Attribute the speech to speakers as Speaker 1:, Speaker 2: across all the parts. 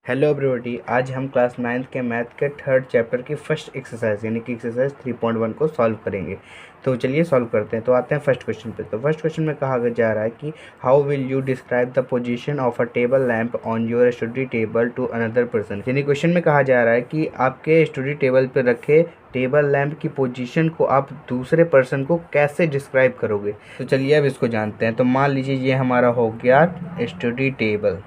Speaker 1: Hello everybody, आज हम class 9th के मैथ के थर्ड चैप्टर की फर्स्ट एक्सरसाइज यानी कि एक्सरसाइज 3.1 को सॉल्व करेंगे। तो चलिए सॉल्व करते हैं। तो आते हैं फर्स्ट क्वेश्चन पे। तो फर्स्ट क्वेश्चन में कहा जा रहा है कि how will you describe the position of a table lamp on your study table to another person. यानी क्वेश्चन में कहा जा रहा है कि आपके स्टडी टेबल पर रखे टेबल लैंप की पोजीशन को आप दूसरे पर्सन को कैसे डिस्क्राइब करोगे। तो चलिए अब इसको जानते हैं। तो मान लीजिए ये हमारा हो गया स्टडी टेबल,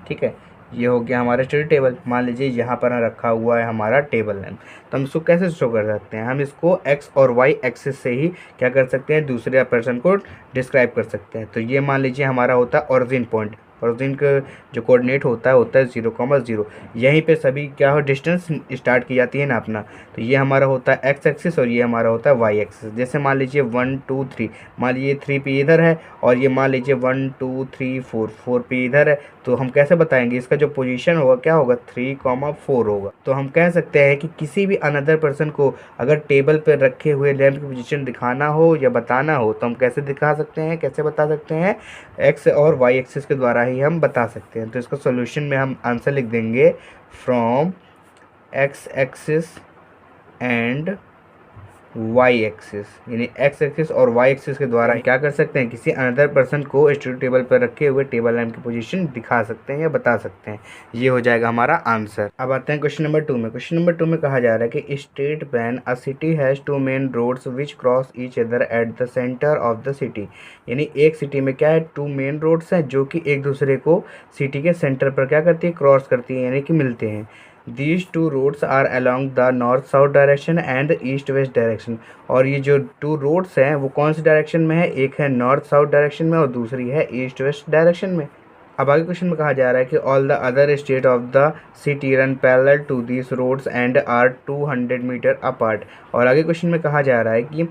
Speaker 1: ठीक है। ये हो गया हमारा स्टडी टेबल। मान लीजिए यहाँ पर रखा हुआ है हमारा टेबल लैंप। तो हम इसको कैसे शो कर सकते हैं? हम इसको एक्स और वाई एक्सिस से ही क्या कर सकते हैं, दूसरे पर्सन को डिस्क्राइब कर सकते हैं। तो ये मान लीजिए हमारा होता है ओरिजिन पॉइंट। ओरिजिन का जो कोऑर्डिनेट होता है 0,0। यहीं पे सभी क्या हो डिस्टेंस स्टार्ट की जाती है ना अपना। तो ये हमारा होता है एक्स एक्सिस और ये हमारा होता है वाई एक्सिस। जैसे मान लीजिए 1 2 3, मान लीजिए 3 पे इधर है और ये मान लीजिए 1 2 3 4 पे इधर है। तो हम कैसे बताएंगे? इसका जो पोजीशन होगा क्या होगा, 3,4 होगा। तो हम कह सकते हैं कि किसी भी अनदर पर्सन को अगर टेबल पर रखे हुए लैंप की पोजीशन दिखाना हो या बताना हो तो हम कैसे दिखा सकते हैं, कैसे बता सकते हैं? एक्स और वाई एक्सिस के द्वारा ही हम बता सकते हैं। तो इसका सॉल्यूशन में हम आंसर लिख देंगे from X axis and Y axis, यानी एक्स एक्सिस और वाई एक्सिस के द्वारा क्या कर सकते हैं, किसी अनदर पर्सन को स्टडी टेबल पर रखे हुए टेबल लैंप की पोजीशन दिखा सकते हैं या बता सकते हैं। ये हो जाएगा हमारा आंसर। अब आते हैं क्वेश्चन नंबर 2 में। क्वेश्चन नंबर 2 में कहा जा रहा है कि street plan a city has 2 main roads which cross each other at the center of the city. यानी एक सिटी में क्या है, 2 मेन रोड्स हैं जो कि एक दूसरे को सिटी के सेंटर पर क्या करती है, क्रॉस करती है, यानी कि मिलते हैं। These two roads are along the north south direction and east west direction। और ये जो 2 रोड्स हैं वो कौन सी डायरेक्शन में है? एक है नॉर्थ साउथ डायरेक्शन में और दूसरी है ईस्ट वेस्ट डायरेक्शन में। अब आगे क्वेश्चन में कहा जा रहा है कि all the other street of the city run parallel to this roads and are 200 metre apart. और आगे क्वेश्चन में कहा जा रहा है कि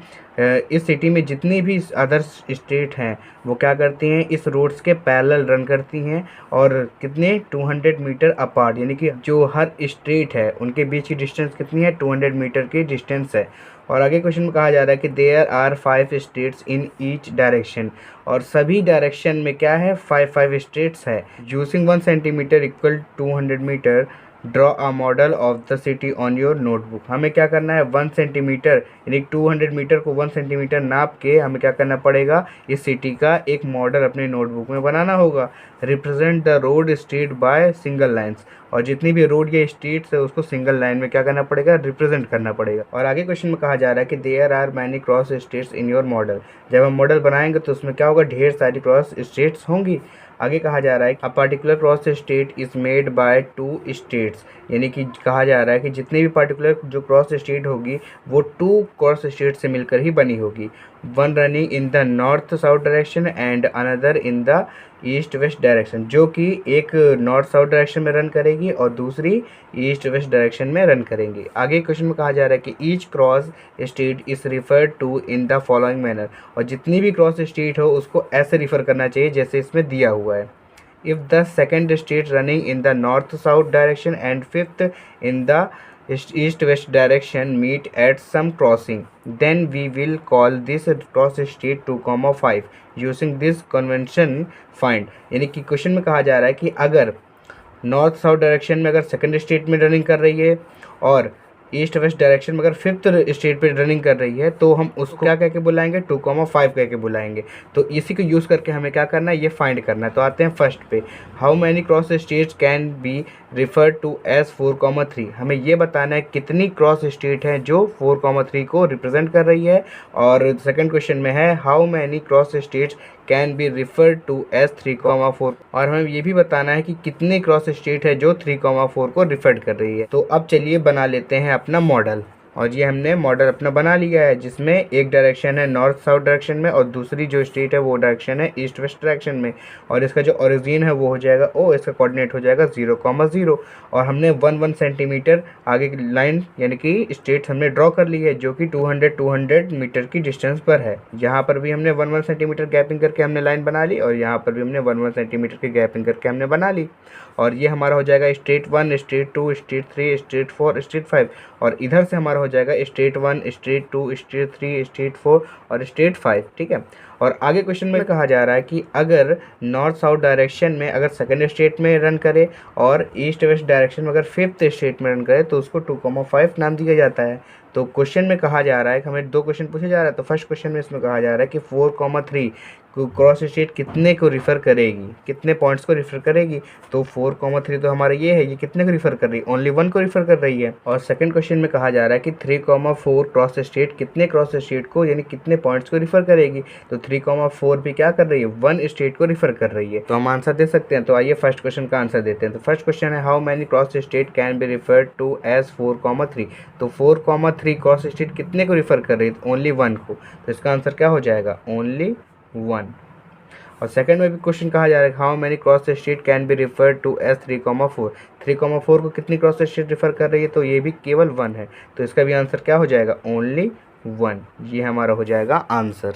Speaker 1: इस सिटी में जितनी भी अदर स्टेट हैं वो क्या करती हैं, इस रोड्स के पैरेलल रन करती हैं और कितने, 200 मीटर अपार्ट, यानी कि जो हर स्टेट है उनके बीच की डिस्टेंस कितनी है, 200 मीटर की डिस्टेंस है। और आगे क्वेश्चन में कहा जा रहा है कि there are 5 streets in each direction. और सभी डायरेक्शन में क्या है, 5 स्टेट्स है। Using 1 centimetre equal 200 metre draw a model of the city on your notebook. हमें क्या करना है, 1 सेंटीमीटर यानी 200 मीटर को 1 सेंटीमीटर नाप के हमें क्या करना पड़ेगा, इस सिटी का एक मॉडल अपने नोटबुक में बनाना होगा। Represent the road street by single lines. और जितनी भी रोड या स्ट्रीट्स है उसको सिंगल लाइन में क्या करना पड़ेगा, रिप्रेजेंट करना पड़ेगा। और आगे क्वेश्चन में कहा जा रहा है कि there are many cross streets in your model. जब हम मॉडल बनाएंगे तो उसमें क्या होगा, ढेर सारी क्रॉस स्ट्रीट्स होंगी। आगे कहा जा रहा है a particular cross state is made by 2 states. यानी कि कहा जा रहा है कि जितनी भी पार्टिकुलर जो क्रॉस स्टेट होगी वो 2 क्रॉस स्टेट से मिलकर ही बनी होगी। One running in the north south direction and another in the east west direction, जो कि एक नॉर्थ साउथ डायरेक्शन में रन करेगी और दूसरी ईस्ट वेस्ट डायरेक्शन में रन करेंगी। आगे क्वेश्चन में कहा जा रहा है कि each cross street is referred to in the following manner. और जितनी भी क्रॉस स्ट्रीट हो उसको ऐसे रिफर करना चाहिए जैसे इसमें दिया हुआ है। If the second street running in the north south direction and fifth in the east west direction meet at some crossing, then we will call this cross street 2,5 using this convention find। यानी कि question में कहा जा रहा है कि अगर north south direction में अगर सेकंड स्टेट में रनिंग कर रही है और ईस्ट वेस्ट डायरेक्शन में अगर 5th स्टेट पे रनिंग कर रही है तो हम उसको क्या कह के बुलाएंगे, 2,5 कह के बुलाएंगे। तो इसी को यूज़ करके हमें क्या करना है, ये फाइंड करना है। तो आते हैं फर्स्ट पे, how many cross states can be refer to as 4,3। हमें ये बताना है कितनी क्रॉस स्टेट हैं जो 4,3 को रिप्रेजेंट कर रही है। और सेकंड क्वेश्चन में है how many cross states can be refer to as 3,4। और हमें ये भी बताना है कि कितने क्रॉस स्टेट है जो 3,4 को रिफर कर रही है। तो अब चलिए बना लेते हैं अपना मॉडल। और ये हमने मॉडल अपना बना लिया है जिसमें एक डायरेक्शन है नॉर्थ साउथ डायरेक्शन में और दूसरी जो स्टेट है वो डायरेक्शन है ईस्ट वेस्ट डायरेक्शन में। और इसका जो ओरिजिन है वो हो जाएगा ओ, इसका कोऑर्डिनेट हो जाएगा 0,0। और हमने 1 सेंटीमीटर आगे की लाइन यानी कि स्टेट हमने ड्रॉ कर ली है जो कि 200 मीटर की डिस्टेंस पर है। यहाँ पर भी हमने 1 सेंटीमीटर गैपिंग करके हमने लाइन बना ली और यहाँ पर भी हमने 1 सेंटीमीटर की गैपिंग करके हमने बना ली। और ये हमारा हो जाएगा state 1, state 2, state 3, state 4, state 5। और इधर से हमारा हो जाएगा स्टेट 1, स्टेट 2, स्टेट 3, स्टेट 4 और स्टेट 5, ठीक है। और आगे क्वेश्चन में कहा जा रहा है कि अगर नॉर्थ साउथ डायरेक्शन में अगर सेकंड स्टेट में रन करे और ईस्ट वेस्ट डायरेक्शन में अगर फिफ्थ स्टेट में रन करे तो उसको 2,5 नाम दिया जाता है। तो क्वेश्चन में कहा जा रहा है कि हमें 2 क्वेश्चन पूछे जा रहा है। तो फर्स्ट क्वेश्चन में इसमें कहा जा रहा है कि 4,3 क्रॉस स्टेट कितने को रिफ़र करेगी, कितने पॉइंट्स को रिफ़र करेगी। तो 4,3 तो हमारा ये है, ये कितने को रिफ़र कर रही है, ओनली 1 को रिफ़र कर रही है। और सेकंड क्वेश्चन में कहा जा रहा है कि 3,4 क्रॉस स्टेट कितने क्रॉस स्टेट को यानी कितने पॉइंट्स को रिफ़र करेगी। तो 3,4 भी क्या कर रही है, 1 स्टेट को रिफ़र कर रही है। तो हम आंसर दे सकते हैं। तो आइए फर्स्ट क्वेश्चन का आंसर देते हैं। तो फर्स्ट क्वेश्चन है how many cross state can be referred to as 4,3। तो 4,3 क्रॉस स्टेट कितने को रिफ़र कर रही है, ओनली 1 को। तो इसका आंसर क्या हो जाएगा, ओनली 1। और सेकंड में भी क्वेश्चन कहा जा रहा है how many cross state can be refer to as 3,4। 3,4 को कितनी क्रॉस स्टेट रिफर कर रही है, तो ये भी केवल 1 है। तो इसका भी आंसर क्या हो जाएगा, ओनली 1। ये हमारा हो जाएगा आंसर।